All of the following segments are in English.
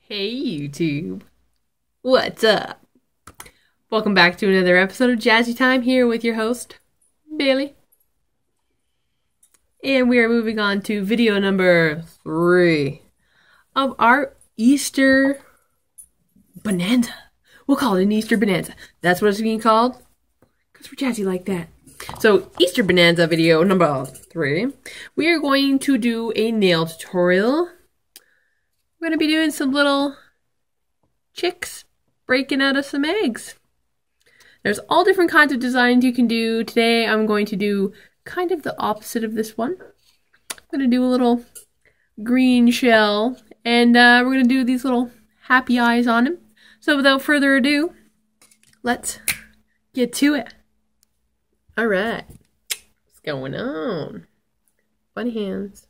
Hey YouTube, what's up? Welcome back to another episode of Jazzy Time here with your host, Bailey. And we are moving on to video number 3 of our Easter Bonanza. We'll call it an Easter Bonanza. That's what it's being called, because we're jazzy like that. So, Easter Bonanza video number 3. We are going to do a nail tutorial. We're going to be doing some little chicks breaking out of some eggs. There's all different kinds of designs you can do. Today I'm going to do kind of the opposite of this one. I'm going to do a little green shell, and we're going to do these little happy eyes on him. So without further ado, let's get to it. Alright, what's going on? Funny hands.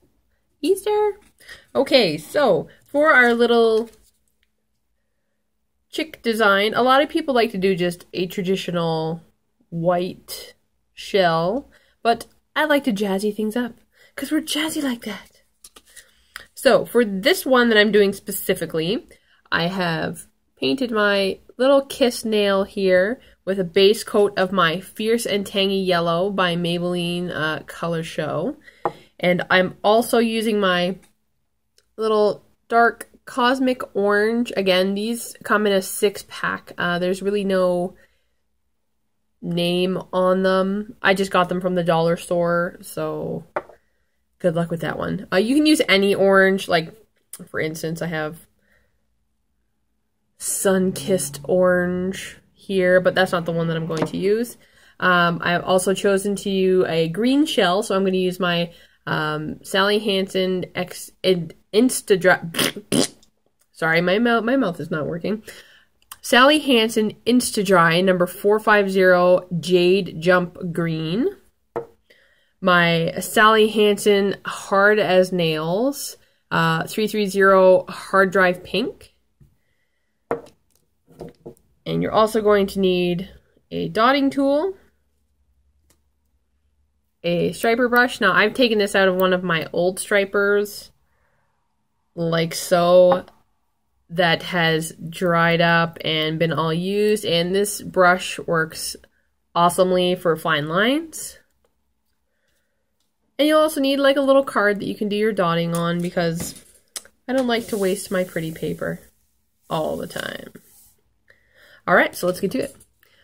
Easter? Okay, so for our little chick design, a lot of people like to do just a traditional white shell, but I like to jazzy things up because we're jazzy like that. So for this one that I'm doing specifically, I have painted my little kiss nail here with a base coat of my Fierce and Tangy Yellow by Maybelline Color Show. And I'm also using my little dark Cosmic Orange. Again, these come in a 6-pack. There's really no name on them. I just got them from the dollar store, so good luck with that one. You can use any orange. Like, for instance, I have Sun-Kissed Orange here, but that's not the one that I'm going to use. I've also chosen to use a green shell, so I'm going to use my Sally Hansen Sorry, my mouth is not working. Sally Hansen Insta-Dry number 450 Jade Jump Green. My Sally Hansen Hard as Nails 330 Hard Drive Pink. And you're also going to need a dotting tool, a striper brush. Now, I've taken this out of one of my old stripers, like so, that has dried up and been all used, and this brush works awesomely for fine lines. And you'll also need like a little card that you can do your dotting on, because I don't like to waste my pretty paper all the time. Alright, so let's get to it.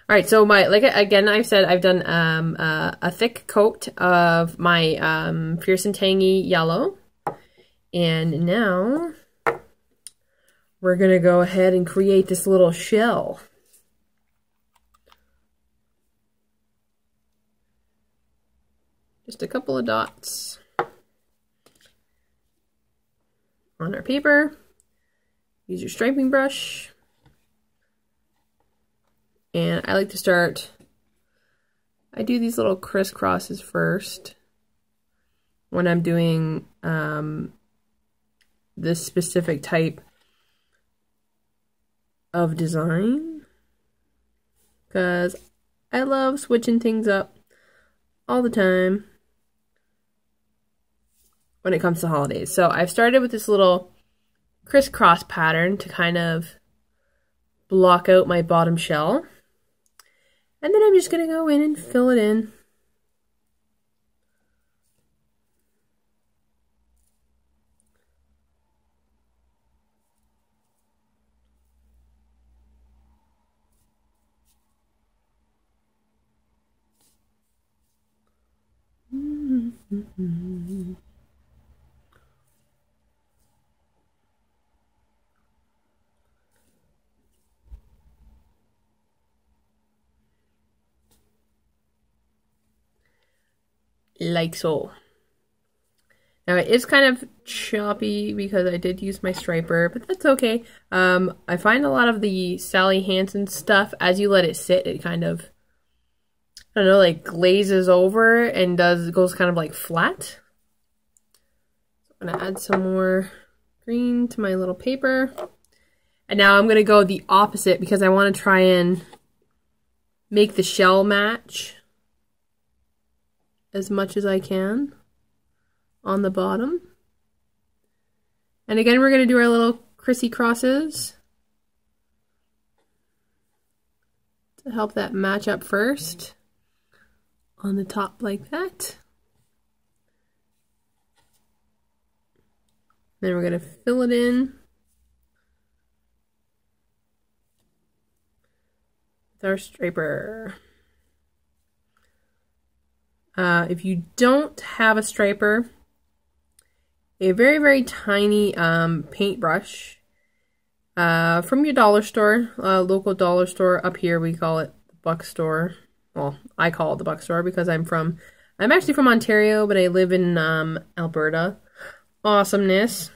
Alright, so again, I've said I've done a thick coat of my Fierce and Tangy Yellow. And now we're going to go ahead and create this little shell. Just a couple of dots on our paper. Use your striping brush. And I like to start, I do these little crisscrosses first when I'm doing this specific type of design, because I love switching things up all the time when it comes to holidays. So I've started with this little crisscross pattern to kind of block out my bottom shell. And then I'm just going to go in and fill it in. Like so. Now it is kind of choppy because I did use my striper, but that's okay. I find a lot of the Sally Hansen stuff, as you let it sit, it kind of, I don't know, like glazes over and goes kind of like flat. So I'm gonna add some more green to my little paper. And now I'm gonna go the opposite because I want to try and make the shell match as much as I can on the bottom. And again, we're going to do our little crissy crosses to help that match up first on the top like that. Then we're going to fill it in with our striper. If you don't have a striper, a very, very tiny paintbrush from your dollar store, local dollar store. Up here we call it the buck store. Well, I call it the buck store because I'm actually from Ontario, but I live in Alberta. Awesomeness.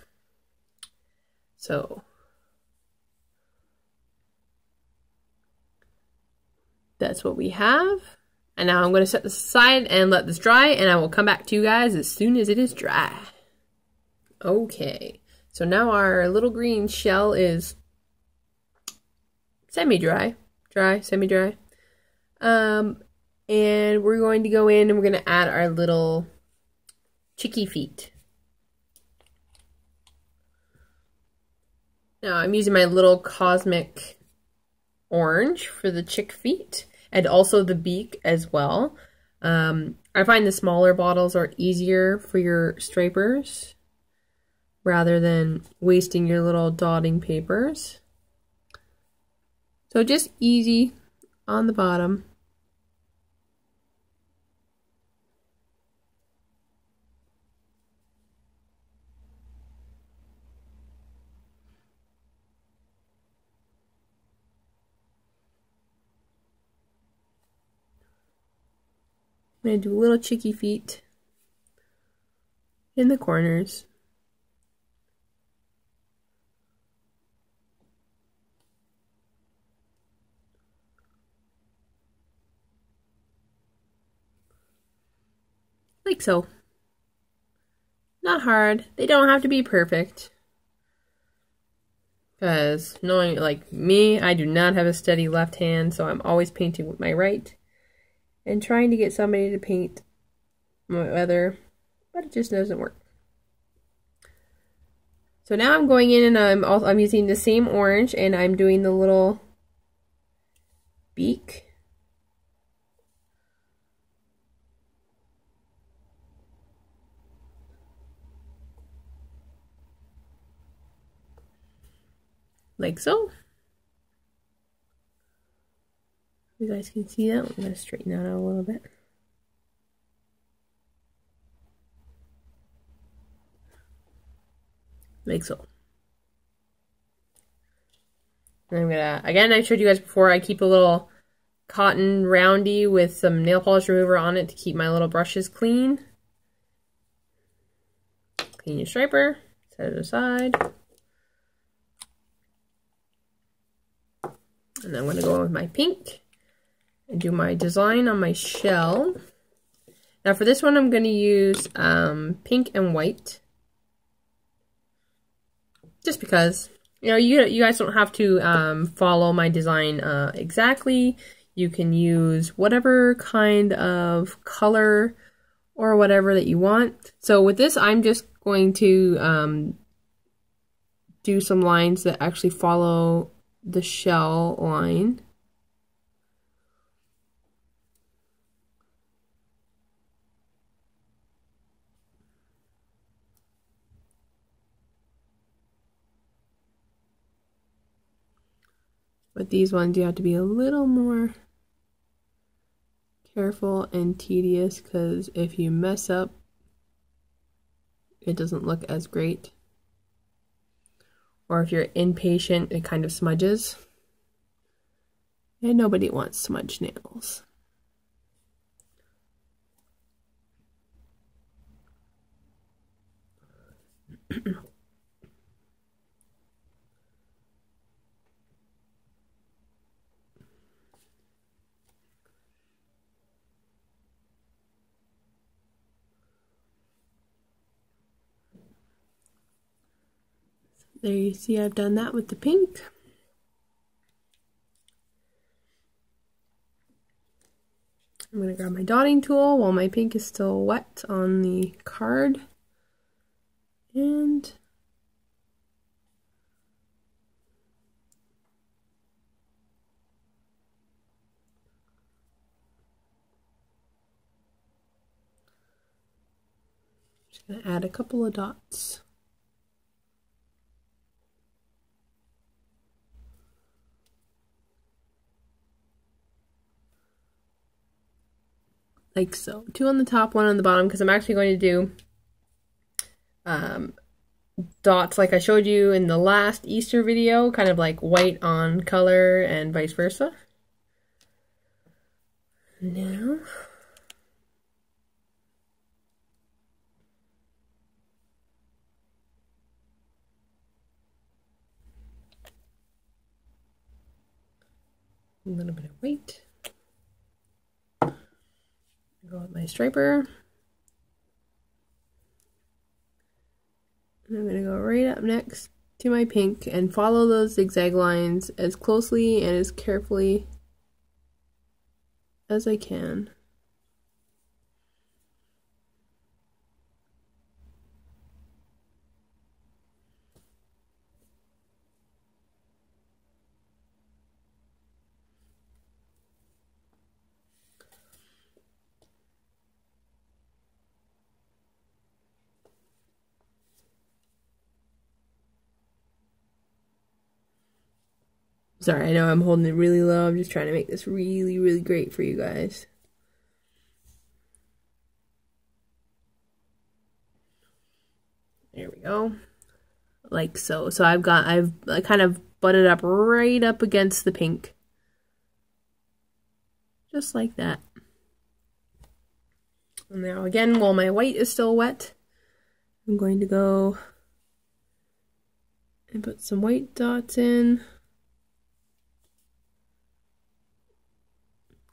So that's what we have. And now I'm going to set this aside and let this dry, and I will come back to you guys as soon as it is dry. Okay, so now our little green shell is semi-dry, semi-dry. And we're going to go in and we're going to add our little chicky feet. Now I'm using my little cosmic orange for the chick feet and also the beak as well. I find the smaller bottles are easier for your stripers rather than wasting your little dotting papers. So just easy on the bottom. I'm going to do little chicky feet in the corners. Like so. Not hard. They don't have to be perfect. Because knowing, like me, I do not have a steady left hand, so I'm always painting with my right. And trying to get somebody to paint my other, but it just doesn't work. So now I'm going in and I'm using the same orange and I'm doing the little beak. Like so. You guys can see that. I'm going to straighten that out a little bit. Like so. And I'm gonna, again, I showed you guys before, I keep a little cotton roundy with some nail polish remover on it to keep my little brushes clean. Clean your striper, set it aside. And then I'm going to go in with my pink and do my design on my shell. Now for this one I'm going to use pink and white. Just because, you know, you guys don't have to follow my design exactly. You can use whatever kind of color or whatever that you want. So with this I'm just going to do some lines that actually follow the shell line. But these ones you have to be a little more careful and tedious, because if you mess up, it doesn't look as great. Or if you're impatient, it kind of smudges. And nobody wants smudged nails. There you see I've done that with the pink. I'm going to grab my dotting tool while my pink is still wet on the card. And Just gonna add a couple of dots. Like so. 2 on the top, 1 on the bottom, because I'm actually going to do dots like I showed you in the last Easter video, kind of like white on color and vice versa. Now, a little bit of white. Go with my striper. And I'm going to go right up next to my pink and follow those zigzag lines as closely and as carefully as I can. Sorry, I know I'm holding it really low. I'm just trying to make this really, really great for you guys. There we go. Like so. So I've kind of butted up right up against the pink. Just like that. And now again, while my white is still wet, I'm going to go and put some white dots in.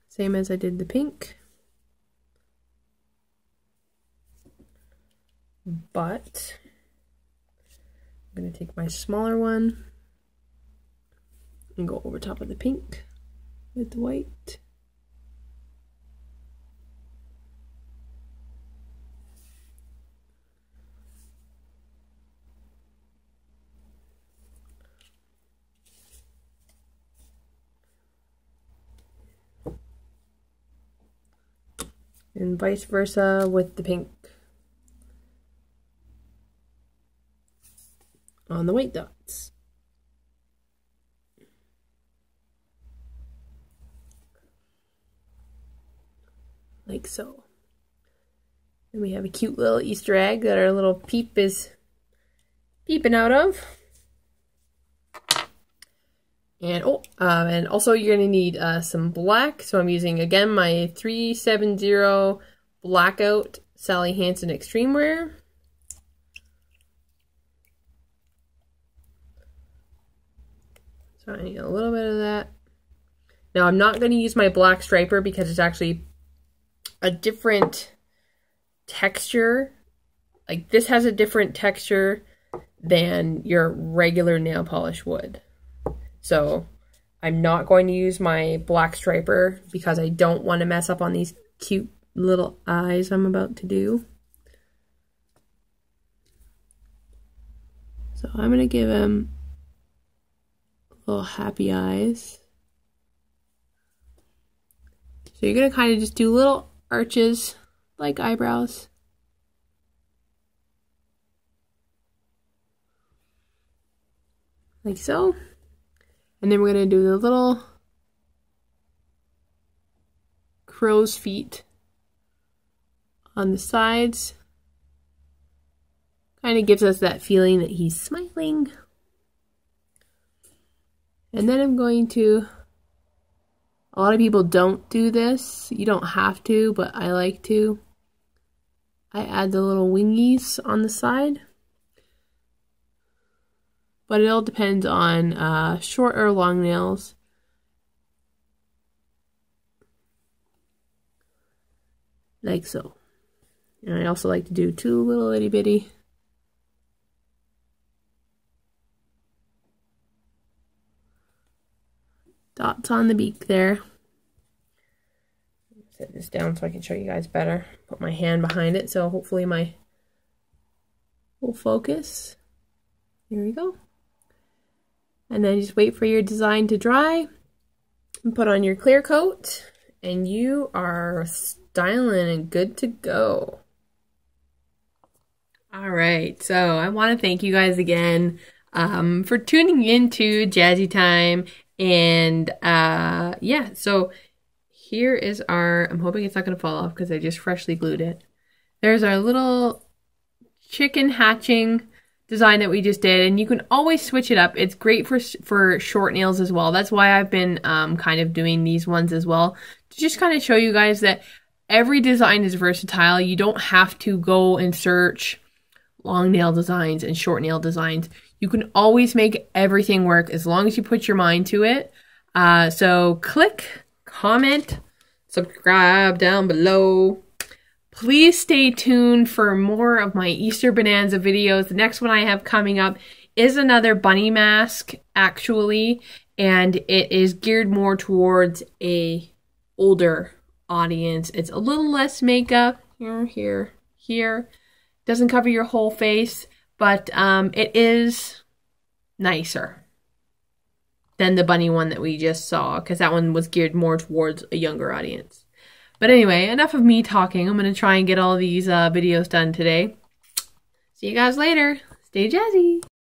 Same as I did the pink. But I'm going to take my smaller one and go over top of the pink with the white. And vice versa with the pink on the white dots. Like so. And we have a cute little Easter egg that our little peep is peeping out of. And and also you're gonna need some black. So I'm using again my 370 Blackout Sally Hansen Extreme Wear. So I need a little bit of that. Now I'm not gonna use my black striper because it's actually a different texture. Like this has a different texture than your regular nail polish would. So I'm not going to use my black striper because I don't want to mess up on these cute little eyes I'm about to do. So I'm going to give him little happy eyes. So you're going to kind of just do little arches like eyebrows. Like so. And then we're going to do the little crow's feet on the sides. Kind of gives us that feeling that he's smiling. And then I'm going to, a lot of people don't do this. You don't have to, but I like to. I add the little wingies on the side. But it all depends on short or long nails. Like so. And I also like to do 2 little itty bitty dots on the beak there. Set this down so I can show you guys better. Put my hand behind it so hopefully my will focus. Here we go. And then just wait for your design to dry and put on your clear coat and you are styling and good to go. All right, so I want to thank you guys again for tuning into Jazzy Time. And yeah, so here is our, I'm hoping it's not going to fall off because I just freshly glued it. There's our little chicken hatching design that we just did, and you can always switch it up. It's great for short nails as well. That's why I've been kind of doing these ones as well, to just kind of show you guys that every design is versatile. You don't have to go and search long nail designs and short nail designs. You can always make everything work as long as you put your mind to it. So click, comment, subscribe down below. Please stay tuned for more of my Easter Bonanza videos. The next one I have coming up is another bunny mask, actually, and it is geared more towards a older audience. It's a little less makeup, here. Doesn't cover your whole face, but it is nicer than the bunny one that we just saw, because that one was geared more towards a younger audience. But anyway, enough of me talking. I'm going to try and get all these videos done today. See you guys later. Stay jazzy.